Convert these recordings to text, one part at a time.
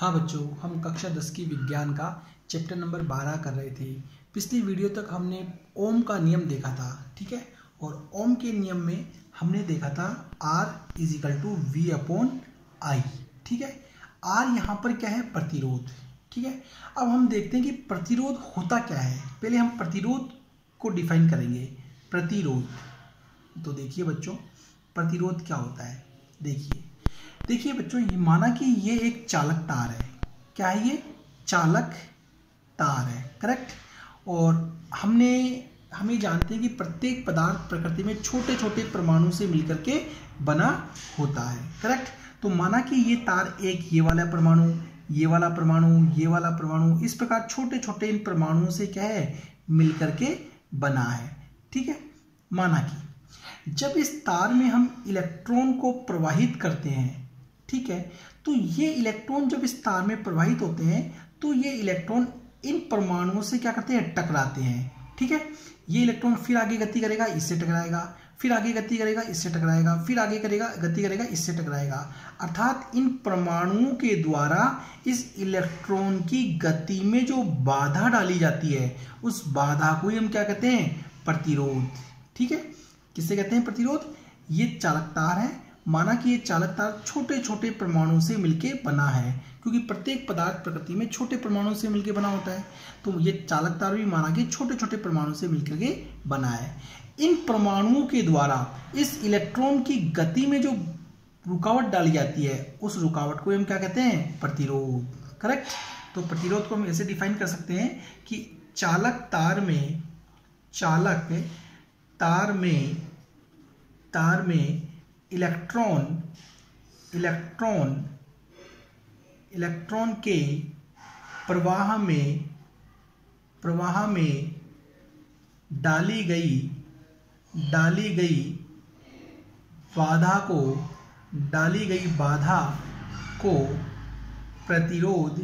हाँ बच्चों, हम कक्षा 10 की विज्ञान का चैप्टर नंबर 12 कर रहे थे। पिछली वीडियो तक हमने ओम का नियम देखा था, ठीक है। और ओम के नियम में हमने देखा था R = V/I, ठीक है। R यहाँ पर क्या है? प्रतिरोध, ठीक है। अब हम देखते हैं कि प्रतिरोध होता क्या है। पहले हम प्रतिरोध को डिफाइन करेंगे। प्रतिरोध, तो देखिए बच्चों, प्रतिरोध क्या होता है। देखिए बच्चों, ये माना कि ये एक चालक तार है। क्या है ये? चालक तार है, करेक्ट। और हमें जानते हैं कि प्रत्येक पदार्थ प्रकृति में छोटे छोटे परमाणु से मिलकर के बना होता है, करेक्ट। तो माना कि ये तार एक ये वाला परमाणु, ये वाला परमाणु, ये वाला परमाणु, इस प्रकार छोटे छोटे इन परमाणुओं से क्या है? मिलकर के बना है, ठीक है। माना कि जब इस तार में हम इलेक्ट्रॉन को प्रवाहित करते हैं, ठीक है, तो ये इलेक्ट्रॉन जब इस तार में प्रवाहित होते हैं तो ये इलेक्ट्रॉन इन परमाणुओं से क्या करते हैं? टकराते हैं, ठीक है। ये इलेक्ट्रॉन फिर आगे गति करेगा, इससे टकराएगा, फिर आगे गति करेगा, इससे टकराएगा, फिर आगे गति करेगा, इससे टकराएगा। अर्थात इन परमाणुओं के द्वारा इस इलेक्ट्रॉन की गति में जो बाधा डाली जाती है, उस बाधा को ही हम क्या कहते हैं? प्रतिरोध, ठीक है। किससे कहते हैं? प्रतिरोध। ये चालक तार है। माना कि ये चालक तार छोटे छोटे परमाणु से मिलके बना है, क्योंकि प्रत्येक पदार्थ प्रकृति में छोटे परमाणु से मिलके बना होता है। तो ये चालक तार भी माना कि छोटे छोटे परमाणु से मिलकर के बना है। इन परमाणुओं के द्वारा इस इलेक्ट्रॉन की गति में जो रुकावट डाली जाती है, उस रुकावट को हम क्या कहते हैं? प्रतिरोध, करेक्ट। तो प्रतिरोध को हम ऐसे डिफाइन कर सकते हैं कि चालक तार में इलेक्ट्रॉन के प्रवाह में डाली गई बाधा को प्रतिरोध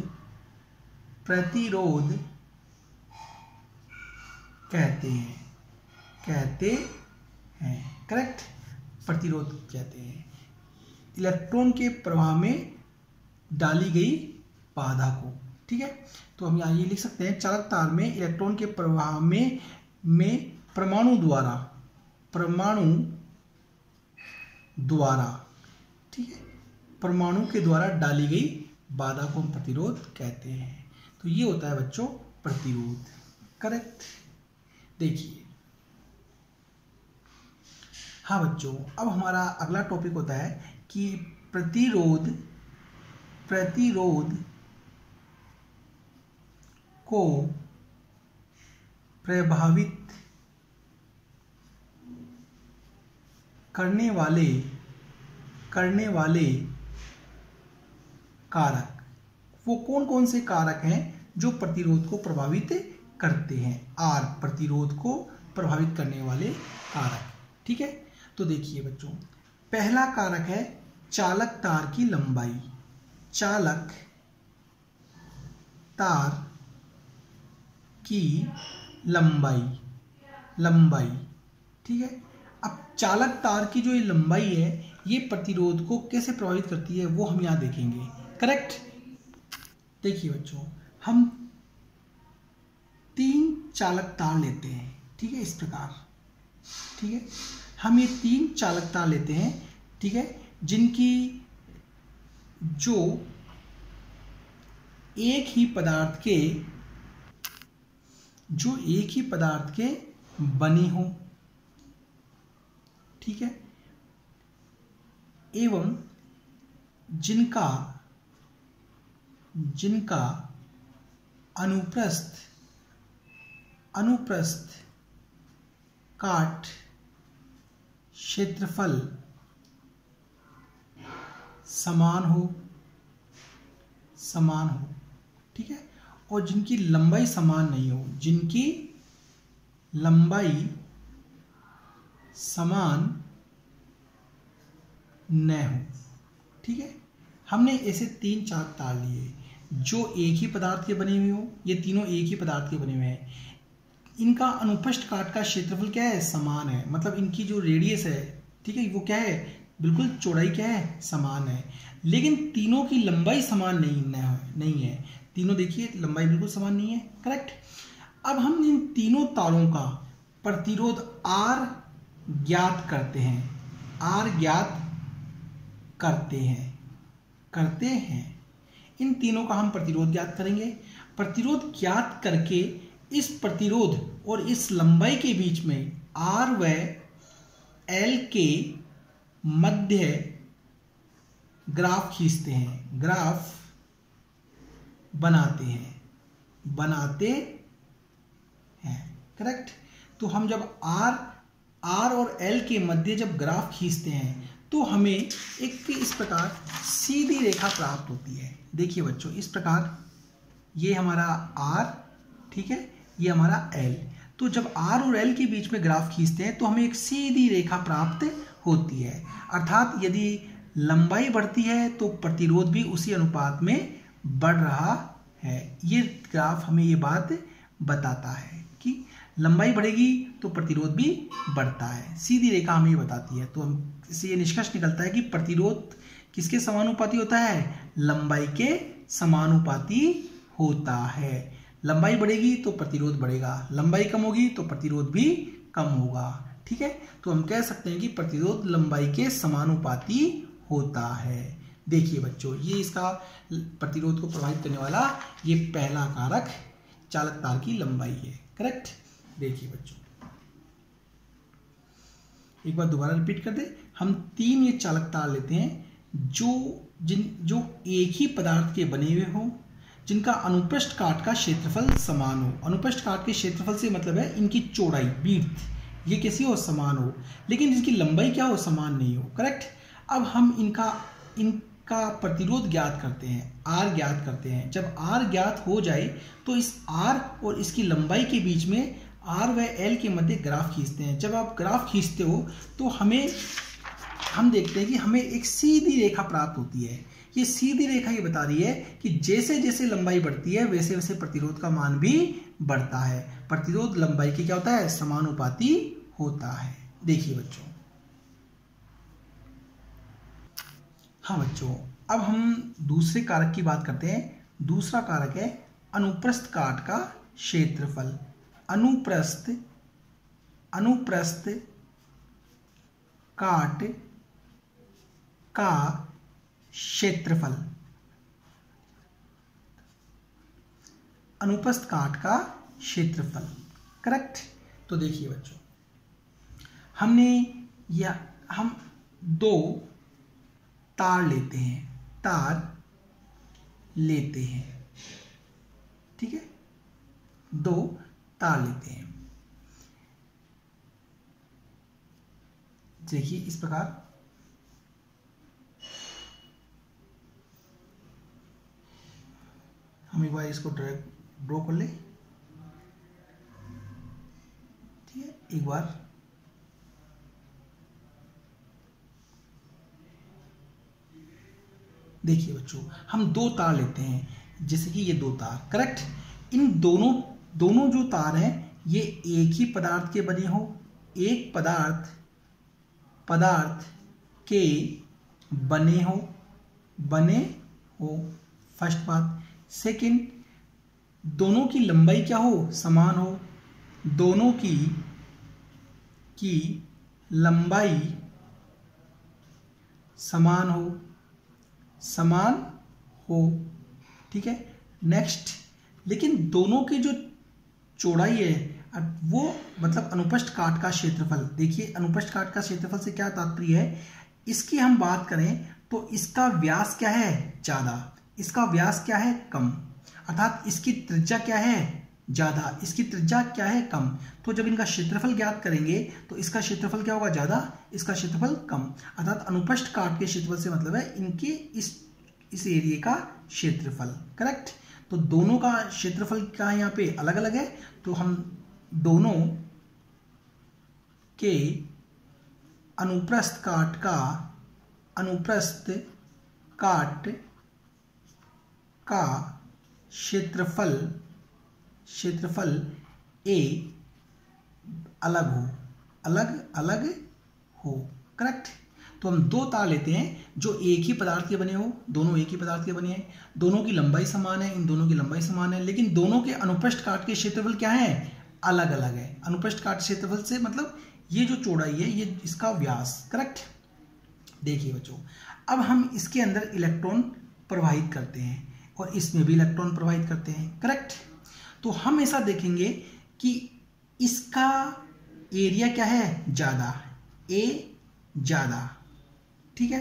कहते हैं, करेक्ट। प्रतिरोध कहते हैं इलेक्ट्रॉन के प्रवाह में डाली गई बाधा को, ठीक है। तो हम यहाँ ये लिख सकते हैं, चालक तार में इलेक्ट्रॉन के प्रवाह में परमाणु द्वारा, ठीक है, परमाणु के द्वारा डाली गई बाधा को हम प्रतिरोध कहते हैं। तो ये होता है बच्चों प्रतिरोध, करेक्ट। देखिए, हाँ बच्चों, अब हमारा अगला टॉपिक होता है कि प्रतिरोध को प्रभावित करने वाले कारक, वो कौन कौन से कारक हैं जो प्रतिरोध को प्रभावित करते हैं? R, प्रतिरोध को प्रभावित करने वाले कारक, ठीक है। तो देखिए बच्चों, पहला कारक है चालक तार की लंबाई। चालक तार की लंबाई, ठीक है। अब चालक तार की जो ये लंबाई है, ये प्रतिरोध को कैसे प्रभावित करती है वो हम यहाँ देखेंगे, करेक्ट। देखिए बच्चों, हम 3 चालक तार लेते हैं, ठीक है, इस प्रकार, ठीक है। हम ये 3 चालक तार लेते हैं, ठीक है, जिनकी जो एक ही पदार्थ के बने हो, ठीक है, एवं जिनका अनुप्रस्थ काट क्षेत्रफल समान हो, ठीक है, और जिनकी लंबाई समान नहीं हो, जिनकी लंबाई समान न हो, ठीक है। हमने ऐसे 3 चालक तार लिए जो एक ही पदार्थ के बने हुए हो। ये तीनों एक ही पदार्थ के बने हुए हैं। इनका अनुप्रस्थ काट का क्षेत्रफल क्या है? समान है, मतलब इनकी जो रेडियस है, ठीक है, वो क्या है? बिल्कुल चौड़ाई क्या है, समान है, लेकिन तीनों की लंबाई समान नहीं है। तीनों देखिए लंबाई बिल्कुल समान नहीं है, करेक्ट। अब हम इन तीनों तारों का प्रतिरोध R ज्ञात करते हैं, R ज्ञात करते हैं। इन तीनों का हम प्रतिरोध ज्ञात करेंगे। प्रतिरोध ज्ञात करके इस प्रतिरोध और इस लंबाई के बीच में R व L के मध्य ग्राफ खींचते हैं, ग्राफ बनाते हैं, करेक्ट। तो हम जब R और L के मध्य जब ग्राफ खींचते हैं तो हमें एक इस प्रकार सीधी रेखा प्राप्त होती है। देखिए बच्चों, इस प्रकार ये हमारा R, ठीक है, ये हमारा L। तो जब R और L के बीच में ग्राफ खींचते हैं तो हमें एक सीधी रेखा प्राप्त होती है। अर्थात यदि लंबाई बढ़ती है तो प्रतिरोध भी उसी अनुपात में बढ़ रहा है। ये ग्राफ हमें ये बात बताता है कि लंबाई बढ़ेगी तो प्रतिरोध भी बढ़ता है। सीधी रेखा हमें ये बताती है। तो हम इससे ये निष्कर्ष निकलता है कि प्रतिरोध किसके समानुपाती होता है, लंबाई के समानुपाती होता है। लंबाई बढ़ेगी तो प्रतिरोध बढ़ेगा, लंबाई कम होगी तो प्रतिरोध भी कम होगा, ठीक है। तो हम कह सकते हैं कि प्रतिरोध लंबाई के समानुपाती होता है। देखिए बच्चों, ये इसका प्रतिरोध को प्रभावित करने वाला ये पहला कारक चालक तार की लंबाई है, करेक्ट। देखिए बच्चों, एक बार दोबारा रिपीट कर दे। हम 3 ये चालक तार लेते हैं जो एक ही पदार्थ के बने हुए हों, जिनका अनुप्रस्थ काट का क्षेत्रफल समान हो। अनुप्रस्थ काट के क्षेत्रफल से मतलब है इनकी चौड़ाई, विड्थ, ये कैसी हो, समान हो, लेकिन इसकी लंबाई क्या हो, समान नहीं हो, करेक्ट। अब हम इनका प्रतिरोध ज्ञात करते हैं, R ज्ञात करते हैं। जब R ज्ञात हो जाए तो इस R और इसकी लंबाई के बीच में R व L के मध्य ग्राफ खींचते हैं। जब आप ग्राफ खींचते हो तो हम देखते हैं कि हमें एक सीधी रेखा प्राप्त होती है। ये सीधी रेखा ये बता रही है कि जैसे जैसे लंबाई बढ़ती है वैसे वैसे प्रतिरोध का मान भी बढ़ता है। प्रतिरोध लंबाई के क्या होता है, समानुपाती होता है। देखिए बच्चों, हाँ बच्चों, अब हम दूसरे कारक की बात करते हैं। दूसरा कारक है अनुप्रस्थ काट का क्षेत्रफल। अनुप्रस्थ काट का क्षेत्रफल, अनुप्रस्थ काट का क्षेत्रफल, करेक्ट। तो देखिए बच्चों, हम 2 तार लेते हैं, ठीक है, 2 तार लेते हैं। देखिए इस प्रकार हम एक बार इसको ड्रॉ कर ले, ठीक है। एक बार देखिए बच्चों, हम 2 तार लेते हैं, जैसे कि ये 2 तार, करेक्ट। इन दोनों जो तार हैं ये एक ही पदार्थ के बने हो, एक पदार्थ के बने हो, फर्स्ट बात। सेकंड, दोनों की लंबाई क्या हो, समान हो, दोनों की लंबाई समान हो, ठीक है। नेक्स्ट, लेकिन दोनों की जो चौड़ाई है वो मतलब अनुप्रस्थ काट का क्षेत्रफल। देखिए अनुप्रस्थ काट का क्षेत्रफल से क्या तात्पर्य है, इसकी हम बात करें तो इसका व्यास क्या है, ज्यादा, इसका व्यास क्या है, कम। अर्थात इसकी त्रिज्या क्या है, ज्यादा, इसकी त्रिज्या क्या है, कम। तो जब इनका क्षेत्रफल ज्ञात करेंगे तो इसका क्षेत्रफल क्या होगा, ज्यादा, इसका क्षेत्रफल कम। अर्थात अनुप्रस्थ काट के क्षेत्रफल से मतलब है इनके इस एरिया का क्षेत्रफल, करेक्ट। तो दोनों का क्षेत्रफल क्या है, यहाँ पे अलग अलग है। तो हम दोनों के अनुप्रस्थ काट का क्षेत्रफल ए अलग हो, करेक्ट। तो हम दो तार लेते हैं जो एक ही पदार्थ के बने हो, दोनों एक ही पदार्थ के बने हैं, दोनों की लंबाई समान है, इन दोनों की लंबाई समान है, लेकिन दोनों के अनुप्रस्थ काट के क्षेत्रफल क्या है, अलग अलग है। अनुप्रस्थ काट क्षेत्रफल से मतलब ये जो चौड़ाई है ये इसका व्यास, करेक्ट। देखिए बच्चों, अब हम इसके अंदर इलेक्ट्रॉन प्रवाहित करते हैं और इसमें भी इलेक्ट्रॉन प्रवाहित करते हैं, करेक्ट। तो हम ऐसा देखेंगे कि इसका एरिया क्या है, ज़्यादा, ए ज़्यादा, ठीक है।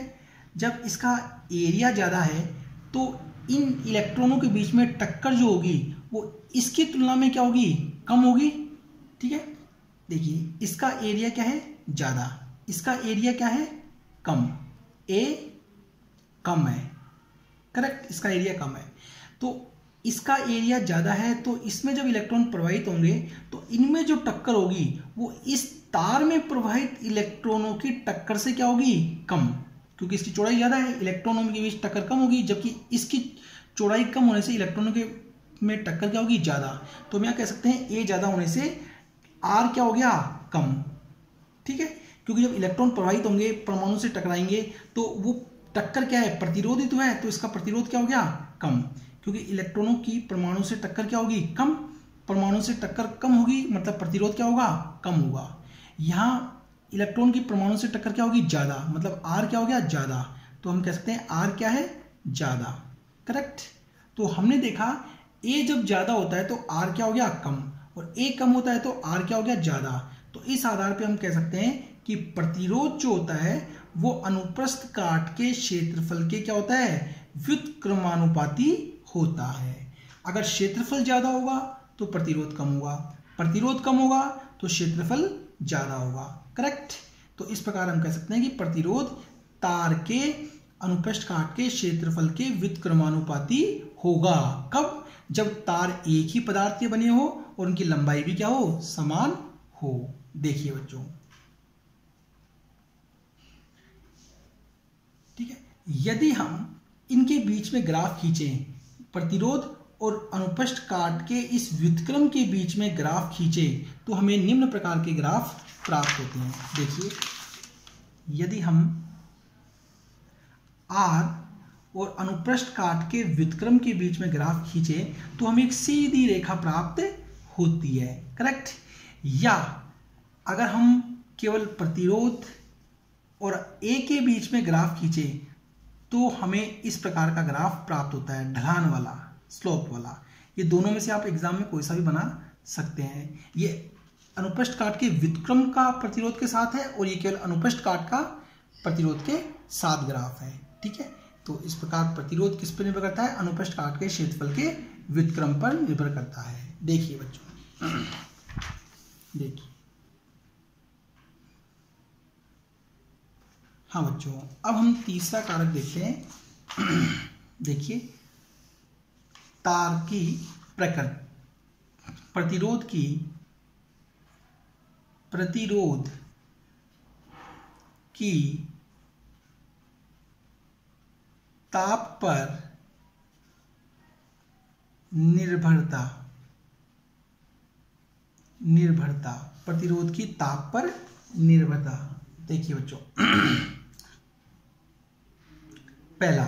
जब इसका एरिया ज़्यादा है तो इन इलेक्ट्रॉनों के बीच में टक्कर जो होगी वो इसकी तुलना में क्या होगी, कम होगी, ठीक है। देखिए इसका एरिया क्या है, ज़्यादा, इसका एरिया क्या है, कम, ए कम है, करेक्ट, इसका एरिया कम है। तो इसका एरिया ज़्यादा है तो इसमें जब इलेक्ट्रॉन प्रवाहित होंगे तो इनमें जो टक्कर होगी वो इस तार में प्रवाहित इलेक्ट्रॉनों की टक्कर से क्या होगी, कम, क्योंकि इसकी चौड़ाई ज़्यादा है, इलेक्ट्रॉनों के बीच टक्कर कम होगी, जबकि इसकी चौड़ाई कम होने से इलेक्ट्रॉनों के में टक्कर क्या होगी, ज़्यादा। तो हम यहाँ कह सकते हैं ए ज़्यादा होने से आर क्या हो गया, कम, ठीक है। क्योंकि जब इलेक्ट्रॉन प्रवाहित होंगे, परमाणु से टकराएंगे तो वो टक्कर क्या है, प्रतिरोध ही तो है, तो इसका प्रतिरोध क्या हो गया, कम, क्योंकि इलेक्ट्रॉनों की परमाणु से टक्कर क्या होगी, कम, परमाणु से टक्कर कम होगी मतलब प्रतिरोध क्या होगा, कम होगा। यहाँ इलेक्ट्रॉन की परमाणु से टक्कर क्या होगी, ज़्यादा, मतलब आर क्या हो गया, ज़्यादा, तो हम कह सकते हैं आर क्या है, ज़्यादा, करेक्ट। तो हमने देखा ए जब ज़्यादा होता है तो आर क्या हो गया, कम, और ए कम होता है तो आर क्या हो गया, ज़्यादा। तो इस आधार पे हम कह सकते हैं कि प्रतिरोध जो होता है वो अनुप्रस्थ काट के क्षेत्रफल के क्या होता है, व्युत्क्रमानुपाती होता है। अगर क्षेत्रफल ज़्यादा होगा तो प्रतिरोध कम होगा, प्रतिरोध कम होगा तो क्षेत्रफल ज़्यादा होगा, करेक्ट। तो इस प्रकार हम कह सकते हैं कि प्रतिरोध तार के अनुप्रस्थ काट के क्षेत्रफल के व्युत्क्रमानुपाती होगा। कब, जब तार एक ही पदार्थ के बने हो और उनकी लंबाई भी क्या हो, समान हो। देखिए बच्चों, ठीक है, यदि हम इनके बीच में ग्राफ खींचें, प्रतिरोध और अनुप्रस्थ काट के इस व्युत्क्रम के बीच में ग्राफ खींचें तो हमें निम्न प्रकार के ग्राफ प्राप्त होते हैं। देखिए, यदि हम आर और अनुप्रस्थ काट के व्युत्क्रम के बीच में ग्राफ खींचें तो हमें एक सीधी रेखा प्राप्त होती है, करेक्ट। या अगर हम केवल प्रतिरोध और ए के बीच में ग्राफ खींचें तो हमें इस प्रकार का ग्राफ प्राप्त होता है, ढलान वाला, स्लोप वाला। ये दोनों में से आप एग्जाम में कोई सा भी बना सकते हैं। ये अनुप्रस्थ काट के व्युत्क्रम का प्रतिरोध के साथ है और ये केवल अनुप्रस्थ काट का प्रतिरोध के साथ ग्राफ है, ठीक है। तो इस प्रकार प्रतिरोध किस पर निर्भर करता है, अनुप्रस्थ काट के क्षेत्रफल के व्युत्क्रम पर निर्भर करता है। देखिए बच्चों, देखिए, हाँ बच्चों, अब हम तीसरा कारक देखते हैं। देखिए, तार की प्रकृति, प्रतिरोध की ताप पर निर्भरता, प्रतिरोध की ताप पर निर्भरता। देखिए बच्चों, पहला,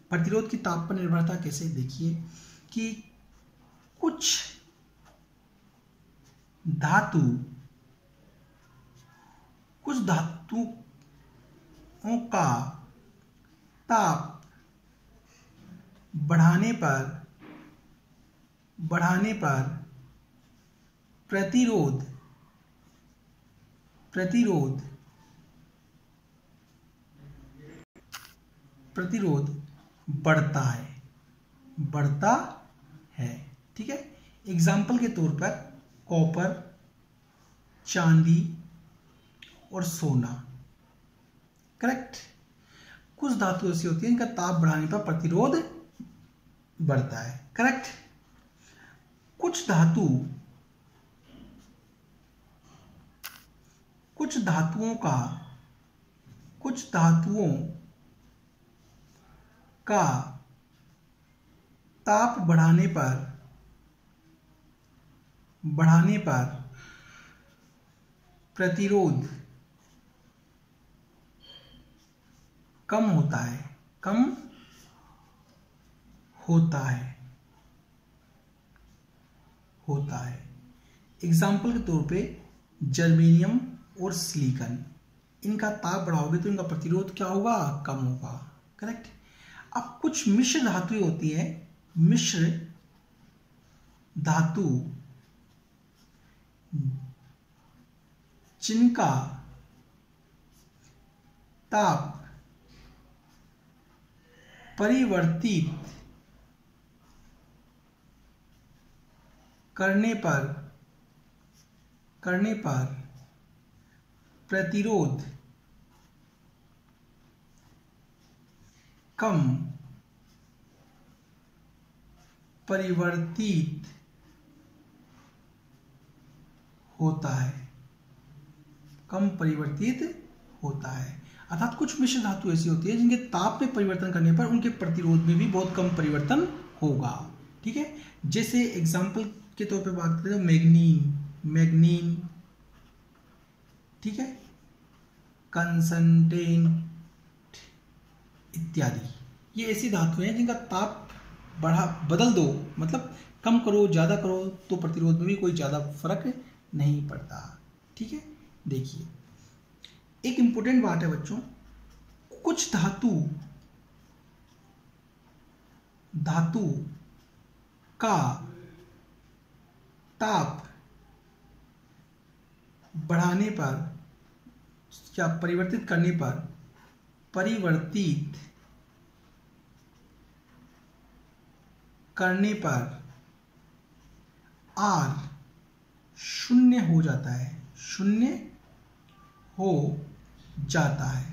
प्रतिरोध की ताप पर निर्भरता कैसे, देखिए कि कुछ धातुओं का ताप बढ़ाने पर प्रतिरोध बढ़ता है, ठीक है। एग्जाम्पल के तौर पर कॉपर, चांदी और सोना, करेक्ट। कुछ धातु ऐसी होती है इनका ताप बढ़ाने पर प्रतिरोध बढ़ता है, करेक्ट। कुछ धातुओं का ताप बढ़ाने पर प्रतिरोध कम होता है, कम होता है, होता है। एग्जाम्पल के तौर पे जर्मेनियम और सिलिकॉन, इनका ताप बढ़ाओगे तो इनका प्रतिरोध क्या होगा, कम होगा। करेक्ट। अब कुछ मिश्र धातुएं होती है, मिश्र धातु जिनका ताप परिवर्तित करने पर प्रतिरोध कम परिवर्तित होता है, कम परिवर्तित होता है। अर्थात कुछ मिश्र धातु ऐसी होती है जिनके ताप में परिवर्तन करने पर उनके प्रतिरोध में भी बहुत कम परिवर्तन होगा। ठीक है। जैसे एग्जाम्पल के तौर पे बात करें तो मैग्नीन, ठीक है, कंसंटेट इत्यादि, ये ऐसी धातुएं हैं जिनका ताप बदल दो, मतलब कम करो ज़्यादा करो तो प्रतिरोध में भी कोई ज़्यादा फर्क नहीं पड़ता। ठीक है। देखिए एक इंपॉर्टेंट बात है बच्चों, कुछ धातु का ताप बढ़ाने पर या परिवर्तित करने पर R शून्य हो जाता है, शून्य हो जाता है।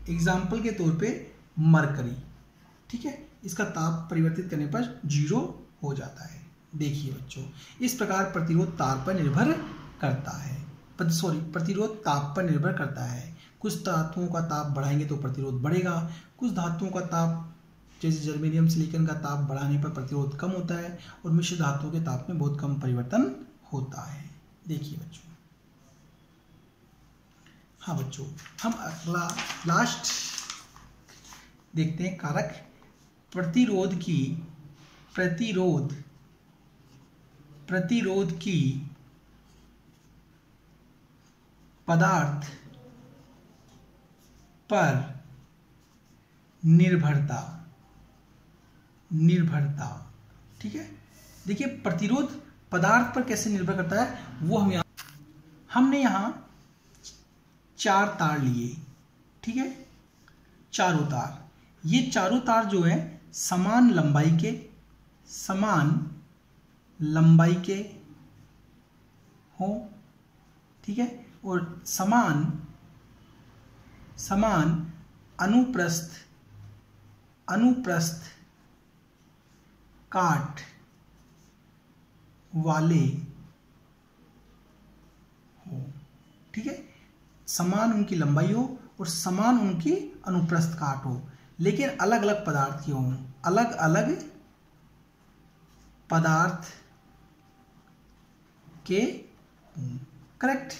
एग्जाम्पल के तौर पे मरकरी, ठीक है, इसका ताप परिवर्तित करने पर 0 हो जाता है। देखिए बच्चों, इस प्रकार प्रतिरोध ताप पर निर्भर करता है, प्रतिरोध ताप पर निर्भर करता है। कुछ धातुओं का ताप बढ़ाएंगे तो प्रतिरोध बढ़ेगा, कुछ धातुओं का ताप जैसे जर्मेनियम सिलिकॉन का ताप बढ़ाने पर प्रतिरोध कम होता है और मिश्र धातुओं के ताप में बहुत कम परिवर्तन होता है। देखिए बच्चों, हाँ बच्चों, हम अगला लास्ट देखते हैं कारक प्रतिरोध की पदार्थ पर निर्भरता। ठीक है। देखिए प्रतिरोध पदार्थ पर कैसे निर्भर करता है वो हमने यहाँ 4 तार लिए, ठीक है, चारों तार, ये चारों तार जो है समान लंबाई के हो, ठीक है, और समान अनुप्रस्थ काट वाले हो। ठीक है, समान उनकी लंबाई हो और समान उनकी अनुप्रस्थ काट हो, लेकिन अलग अलग पदार्थ के हों, अलग अलग पदार्थ के हों। करेक्ट।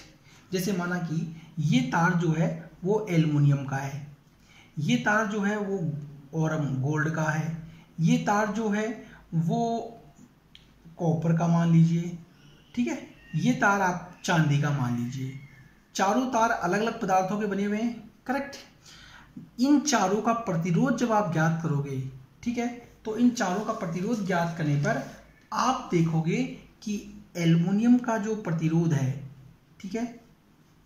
जैसे माना कि ये तार जो है वो एल्युमिनियम का है, ये तार जो है वो गोल्ड का है, ये तार जो है वो कॉपर का मान लीजिए, ठीक है, ये तार आप चांदी का मान लीजिए। चारों तार अलग अलग पदार्थों के बने हुए हैं। करेक्ट। इन चारों का प्रतिरोध जब आप ज्ञात करोगे, ठीक है, तो इन चारों का प्रतिरोध ज्ञात करने पर आप देखोगे कि एल्युमिनियम का जो प्रतिरोध है, ठीक है,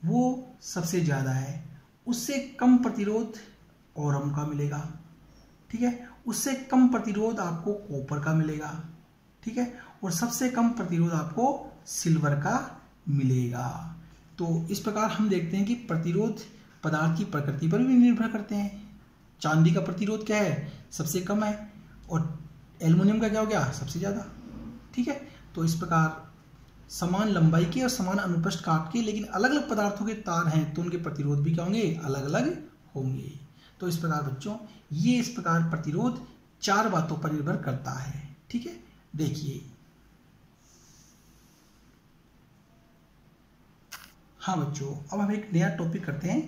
वो सबसे ज़्यादा है, उससे कम प्रतिरोध ओरम का मिलेगा, ठीक है, उससे कम प्रतिरोध आपको कॉपर का मिलेगा, ठीक है, और सबसे कम प्रतिरोध आपको सिल्वर का मिलेगा। तो इस प्रकार हम देखते हैं कि प्रतिरोध पदार्थ की प्रकृति पर भी निर्भर करते हैं। चांदी का प्रतिरोध क्या है, सबसे कम है, और एल्युमिनियम का क्या हो गया, सबसे ज़्यादा। ठीक है। तो इस प्रकार समान लंबाई के और समान अनुप्रस्थ काट के लेकिन अलग अलग पदार्थों के तार हैं तो उनके प्रतिरोध भी क्या होंगे, अलग अलग होंगे। तो इस प्रकार बच्चों, ये इस प्रकार प्रतिरोध 4 बातों पर निर्भर करता है। ठीक है। देखिए, हाँ बच्चों, अब हम एक नया टॉपिक करते हैं,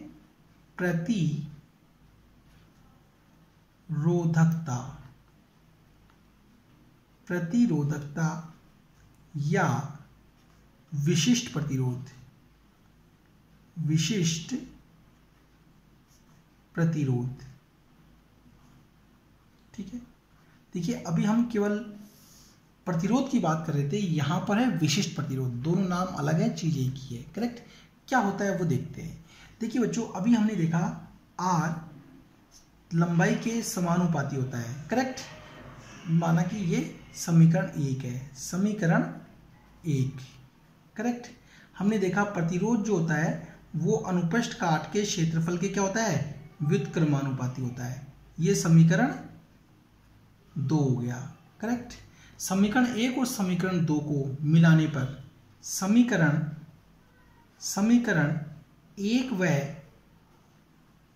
प्रतिरोधकता या विशिष्ट प्रतिरोध। ठीक है, देखिए अभी हम केवल प्रतिरोध की बात कर रहे थे, यहां पर है विशिष्ट प्रतिरोध। दोनों नाम अलग है, चीज एक ही है। करेक्ट, क्या होता है वो देखते हैं। देखिए बच्चों, अभी हमने देखा R लंबाई के समानुपाती होता है। करेक्ट, माना कि ये समीकरण 1 है, समीकरण 1। करेक्ट, हमने देखा प्रतिरोध जो होता है वो अनुप्रस्थ काट के क्षेत्रफल के क्या होता है, व्युत्क्रमानुपाती होता है। ये समीकरण 2 हो गया। करेक्ट, समीकरण 1 और समीकरण 2 को मिलाने पर समीकरण 1 व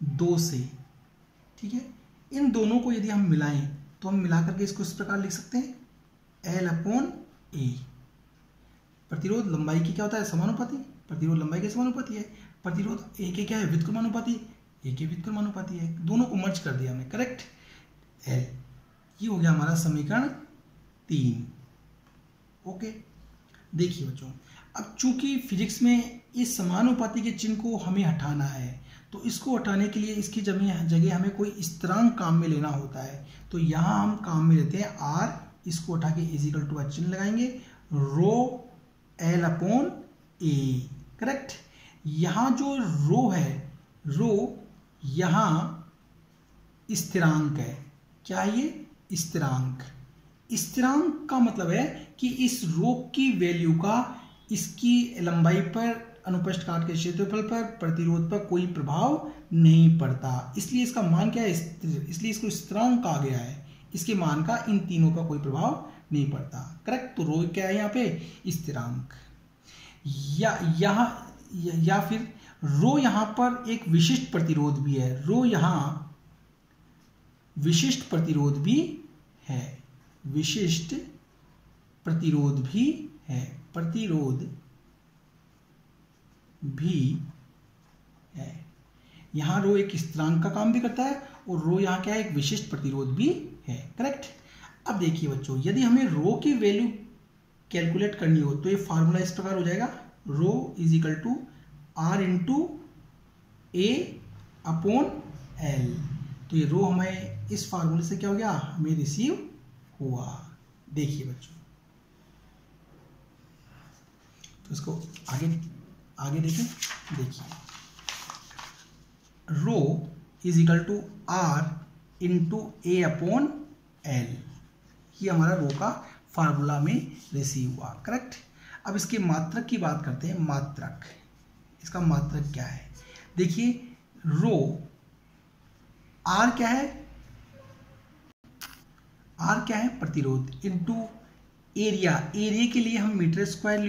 2 से, ठीक है, इन दोनों को यदि हम मिलाएं तो हम मिला करके इसको इस प्रकार लिख सकते हैं, L/A। प्रतिरोध लंबाई की क्या होता है, समानुपाती। प्रतिरोध लंबाई के समानुपाती है। प्रतिरोध A के क्या है, व्युत्क्रमानुपाती। A के व्युत्क्रमानुपाती है। दोनों को मर्ज कर दिया हमने। Correct, L। ये हो गया हमारा समीकरण 3। ओके, देखिए बच्चों, अब चूंकि फिजिक्स में इस समानुपाती के चिन्ह को हमें हटाना है, तो इसको हटाने के लिए इसकी जगह हमें कोई स्थिरांक काम में लेना होता है। तो यहाँ हम काम में लेते हैं R, इसको हटा के इजिकल टू चिन्ह लगाएंगे, रो L/A। करेक्ट, यहाँ जो रो है, रो यहाँ स्थिरांक है। क्या है ये, स्थिरांक। स्थिरांक का मतलब है कि इस रो की वैल्यू का इसकी लंबाई पर, अनुप्रस्थ काट के क्षेत्रफल पर, प्रतिरोध पर कोई प्रभाव नहीं पड़ता, इसलिए इसका मान क्या है, स्थिर। इसलिए इसको स्थिरांक कहा गया है। इसके मान का इन तीनों का कोई प्रभाव नहीं पड़ता। करेक्ट, तो रो क्या है यहाँ पे, स्थिरांक। या फिर रो यहाँ पर एक विशिष्ट प्रतिरोध भी है। रो यहाँ विशिष्ट प्रतिरोध भी है। विशिष्ट प्रतिरोध भी है। प्रतिरोध भी है। यहां रो एक स्थिरांक का काम भी करता है और रो यहां क्या है, एक विशिष्ट प्रतिरोध भी है। करेक्ट, अब देखिए बच्चों, यदि हमें रो की वैल्यू कैलकुलेट करनी हो तो ये फार्मूला इस प्रकार हो जाएगा, rho is equal to R into A/L। तो ये रो हमें इस फार्मूले से क्या हो गया, हमें रिसीव हुआ। देखिए बच्चों, तो इसको आगे देखें। देखिए, rho is equal to R into A/L, ये हमारा रो का फार्मूला में रिसीव हुआ। करेक्ट, अब इसके मात्रक की बात करते हैं। मात्रक, इसका मात्रक क्या है, देखिए रो R क्या है, R क्या है, प्रतिरोध, इंटू एरिया। एरिया के लिए हम मीटर स्क्वायर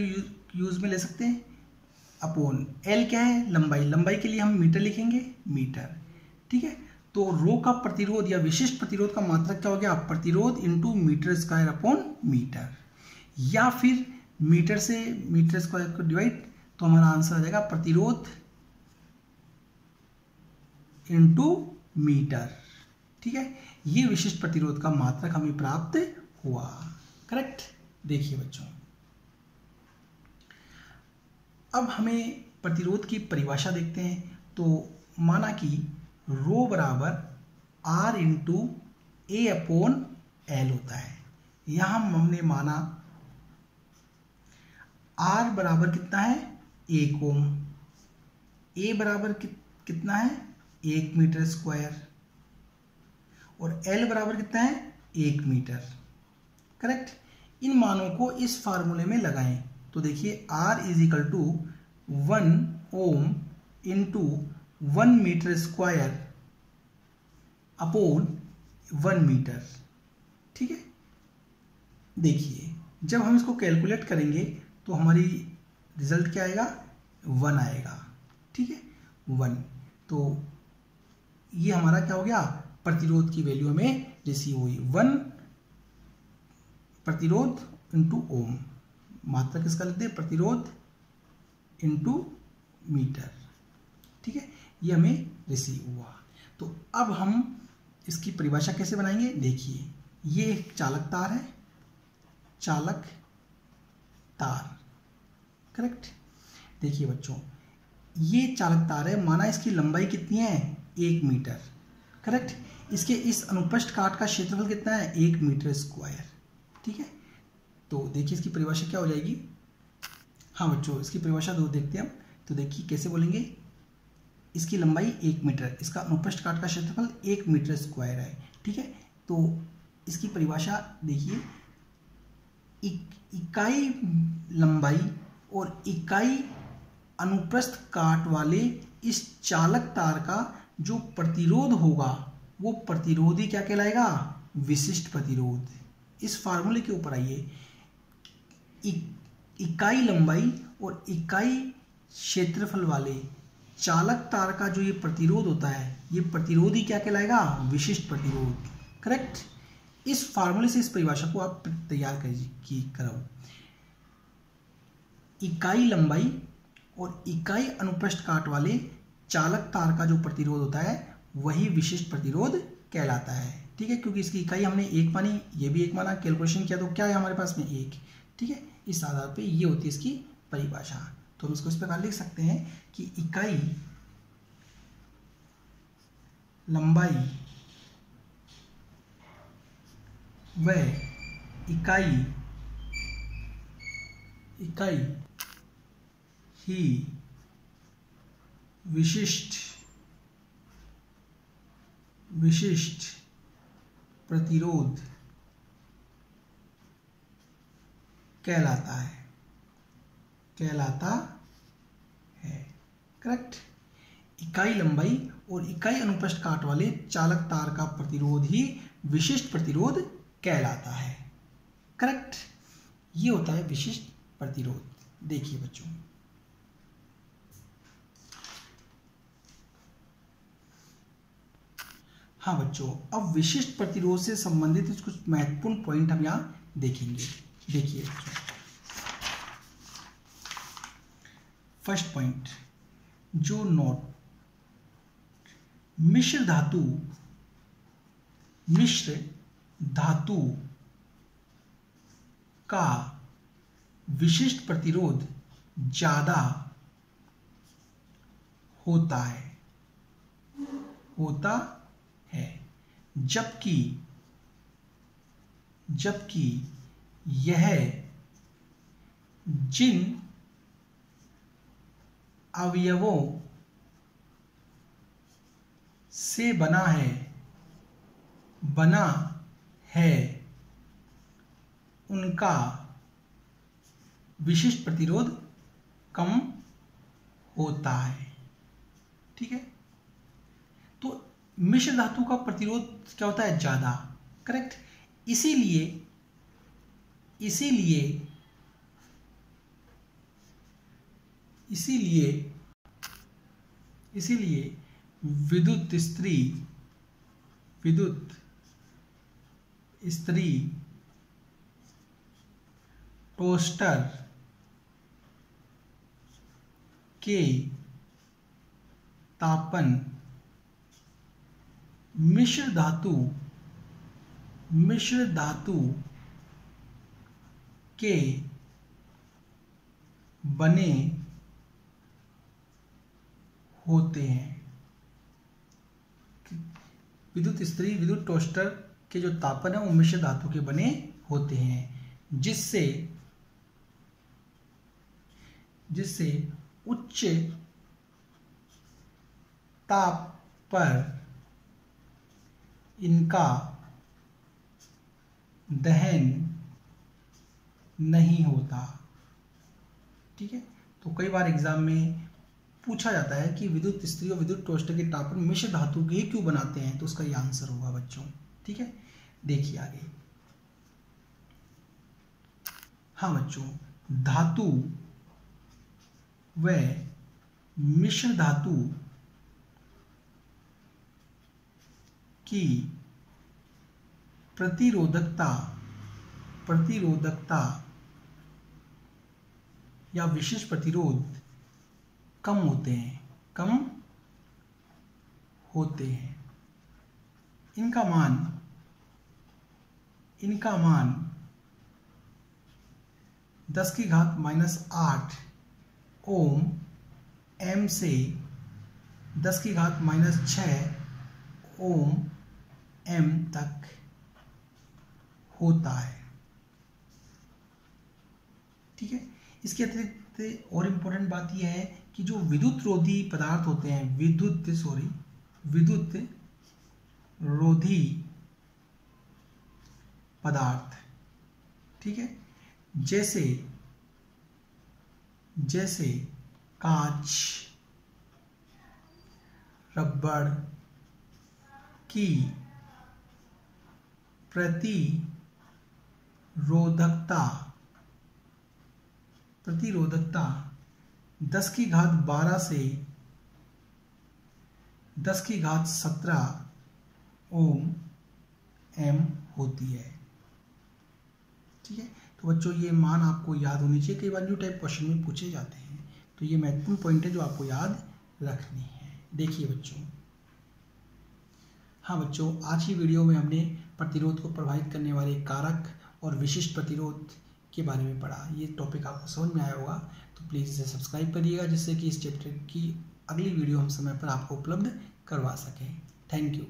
यूज में ले सकते हैं, अपॉन L क्या है, लंबाई। लंबाई के लिए हम मीटर लिखेंगे, मीटर। ठीक है, तो रो का प्रतिरोध या विशिष्ट प्रतिरोध का मात्रक क्या हो गया, प्रतिरोध into metre square upon metre. या फिर मीटर से मीटर स्क्वायर को डिवाइड, तो हमारा आंसर आ जाएगा प्रतिरोध इंटू मीटर। ठीक है, ये विशिष्ट प्रतिरोध का मात्रक हमें प्राप्त हुआ। करेक्ट, देखिए बच्चों, अब हमें प्रतिरोध की परिभाषा देखते हैं। तो माना कि रो बराबर R इंटू A/L होता है। यहां हमने माना R बराबर कितना है, 1 ओम, A बराबर कितना है, 1 मीटर स्क्वायर, और L बराबर कितना है, 1 मीटर। करेक्ट, इन मानों को इस फार्मूले में लगाएं तो देखिए R is equal to 1 ohm into 1 metre square upon 1 metre. ठीक है, देखिए जब हम इसको कैलकुलेट करेंगे तो हमारी रिजल्ट क्या आएगा, 1 आएगा। ठीक है, 1। तो ये हमारा क्या हो गया, प्रतिरोध की वैल्यू हमें रिसीव हुई, 1 प्रतिरोध इंटू ओम। मात्रक किसका लिखते हैं, प्रतिरोध इंटू मीटर। ठीक है, ये हमें रिसीव हुआ। तो अब हम इसकी परिभाषा कैसे बनाएंगे, देखिए ये एक चालक तार है, चालक तार, करेक्ट। देखिए बच्चों, ये चालक तार है, माना इसकी लंबाई कितनी है 1 मीटर, करेक्ट। इसके इस अनुप्रस्थ काट का क्षेत्रफल कितना है 1 मीटर स्क्वायर, ठीक है। तो देखिए इसकी परिभाषा क्या हो जाएगी। हाँ बच्चों, इसकी परिभाषा दो देखते हैं हम। तो देखिए कैसे बोलेंगे, इसकी लंबाई 1 मीटर, इसका अनुप्रस्थ काट का क्षेत्रफल 1 मीटर स्क्वायर है, ठीक है। तो इसकी परिभाषा देखिए, इकाई लंबाई और इकाई अनुप्रस्थ काट वाले इस चालक तार का जो प्रतिरोध होगा वो प्रतिरोध ही क्या कहलाएगा, विशिष्ट प्रतिरोध। इस फार्मूले के ऊपर आइए, इकाई लंबाई और इकाई क्षेत्रफल वाले चालक तार का जो ये प्रतिरोध होता है, ये प्रतिरोध ही क्या कहलाएगा, विशिष्ट प्रतिरोध, करेक्ट। इस फार्मूले से इस परिभाषा को आप तैयार करो। इकाई लंबाई और इकाई अनुप्रस्थ काट वाले चालक तार का जो प्रतिरोध होता है वही विशिष्ट प्रतिरोध कहलाता है, ठीक है। क्योंकि इसकी इकाई हमने 1 मानी, ये भी 1 माना, कैलकुलेशन किया तो क्या है हमारे पास में 1, ठीक है। इस आधार पे ये होती है इसकी परिभाषा। तो हम इसको इस प्रकार लिख सकते हैं कि इकाई लंबाई व इकाई ही विशिष्ट प्रतिरोध कहलाता है, करेक्ट। इकाई लंबाई और इकाई अनुप्रस्थ काट वाले चालक तार का प्रतिरोध ही विशिष्ट प्रतिरोध कहलाता है, करेक्ट। ये होता है विशिष्ट प्रतिरोध। देखिए बच्चों, हाँ बच्चों, अब विशिष्ट प्रतिरोध से संबंधित कुछ महत्वपूर्ण पॉइंट हम यहाँ देखेंगे। देखिए बच्चों, फर्स्ट पॉइंट, जो नोट मिश्र धातु का विशिष्ट प्रतिरोध ज्यादा होता है, जबकि यह जिन अवयवों से बना है उनका विशिष्ट प्रतिरोध कम होता है, ठीक है। तो मिश्र धातु का प्रतिरोध क्या होता है, ज्यादा, करेक्ट। इसीलिए विद्युत इस्त्री टोस्टर के तापन मिश्र धातु के बने होते हैं। विद्युत इस्त्री, विद्युत टोस्टर के जो तापन है वो मिश्र धातु के बने होते हैं, जिससे उच्च ताप पर इनका दहन नहीं होता, ठीक है। तो कई बार एग्जाम में पूछा जाता है कि विद्युत इस्त्री और विद्युत टोस्टर के तापन मिश्र धातु के क्यों बनाते हैं, तो उसका ये आंसर होगा बच्चों, ठीक है। देखिए आगे, हाँ बच्चों, धातु व मिश्र धातु की प्रतिरोधकता या विशिष्ट प्रतिरोध कम होते हैं। इनका मान 10⁻⁸ ओम m से 10⁻⁶ ओम m तक होता है। ठीक है, इसके अतिरिक्त और इम्पोर्टेंट बात यह है कि जो विद्युत रोधी पदार्थ होते हैं, विद्युत रोधी पदार्थ, ठीक है, जैसे कांच, रबड़ की प्रतिरोधकता 10⁻12 से 10⁻17 ओम m होती है। ठीक है, तो बच्चों ये मान आपको याद होनी चाहिए, कई बार न्यू टाइप क्वेश्चन में पूछे जाते हैं, तो ये महत्वपूर्ण पॉइंट है जो आपको याद रखनी है। देखिए बच्चों, हाँ बच्चों, आज की वीडियो में हमने प्रतिरोध को प्रभावित करने वाले कारक और विशिष्ट प्रतिरोध के बारे में पढ़ा। ये टॉपिक आपको समझ में आया होगा, तो प्लीज़ इसे सब्सक्राइब करिएगा जिससे कि इस चैप्टर की अगली वीडियो हम समय पर आपको उपलब्ध करवा सकें। Thank you.